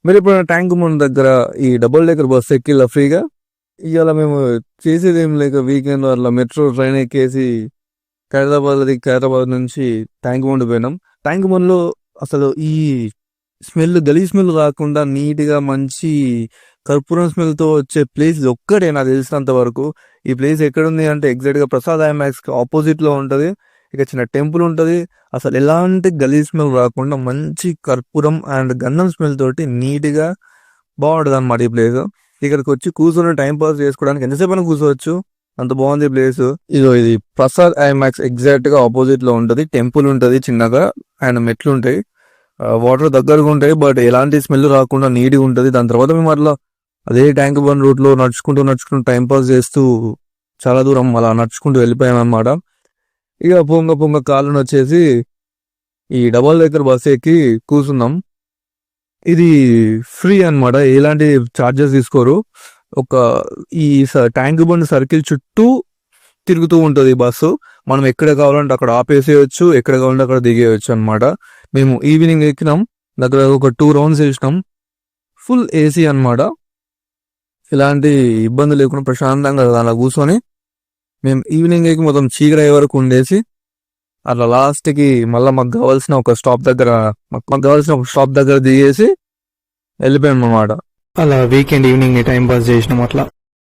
మీరు ఇప్పుడు tank bund దగ్గర ఈ డబుల్ డెక్కర్ బస్ ఎక్కిలా ఫ్రీగా? ఇవాళ మేము చేసేది ఏం లేక వీకెండ్ అట్లా మెట్రో ట్రైన్ ఎక్కేసి ఖైరతాబాద్ నుంచి ట్యాంక్ బండ్ పోయినాం. ట్యాంక్ బండ్లో అసలు ఈ స్మెల్ గలీజ్ స్మెల్ కాకుండా నీట్గా మంచి కర్పూరం స్మెల్తో వచ్చే ప్లేస్ ఒక్కటే నాకు తెలిసినంత వరకు. ఈ ప్లేస్ ఎక్కడుంది అంటే ఎగ్జాక్ట్గా ప్రసాద్ ఐమాక్స్కి ఆపోజిట్లో ఉంటుంది. ఇక చిన్న టెంపుల్ ఉంటుంది. అసలు ఎలాంటి గలీజ్ స్మెల్ రాకుండా మంచి కర్పూరం అండ్ గంధం స్మెల్ తోటి నీట్గా బాగుంటుంది అన్నమాట ఈ ప్లేస్. ఇక్కడికి వచ్చి కూర్చొని టైం పాస్ చేసుకోవడానికి ఎంతసేపు అయినా కూర్చోవచ్చు, అంత బాగుంది ప్లేస్. ఇది ప్రసాద్ ఐమాక్స్ ఎగ్జాక్ట్ గా ఆపోజిట్ లో ఉంటది. టెంపుల్ ఉంటది చిన్నగా అండ్ మెట్లు ఉంటాయి, వాటర్ దగ్గరగా ఉంటాయి, బట్ ఎలాంటి స్మెల్ రాకుండా నీట్గా ఉంటది. దాని తర్వాత మేము అట్లా అదే ట్యాంక్ బండ్ రూట్ లో నడుచుకుంటూ టైం పాస్ చేస్తూ చాలా దూరం అలా నడుచుకుంటూ వెళ్ళిపోయాం అనమాట. ఇక పొంగ కాళ్ళను వచ్చేసి ఈ డబల్ డెక్కర్ బస్ ఎక్కి కూర్చున్నాం. ఇది ఫ్రీ అన్నమాట, ఎలాంటి చార్జెస్ తీసుకోరు. ఒక ఈ ట్యాంక్ బండ్ సర్కిల్ చుట్టూ తిరుగుతూ ఉంటుంది బస్సు. మనం ఎక్కడ కావాలంటే అక్కడ ఆపేసేయచ్చు, ఎక్కడ కావాలంటే అక్కడ దిగేయచ్చు అనమాట. మేము ఈవినింగ్ ఎక్కినాం, దగ్గర ఒక 2 రౌండ్స్ వేసినాం. ఫుల్ ఏసీ అనమాట, ఎలాంటి ఇబ్బంది లేకుండా ప్రశాంతంగా అలా కూర్చొని మేము ఈవినింగ్ ఎక్కి మొత్తం చీకటి అయ్యే వరకు ఉండేసి అట్లా లాస్ట్కి మళ్ళీ మాకు కావాల్సిన ఒక స్టాప్ దగ్గర దిగేసి వెళ్ళిపోయాం అన్నమాట. అలా వీకెండ్ ఈవినింగ్ టైం పాస్ చేసినాం అట్లా.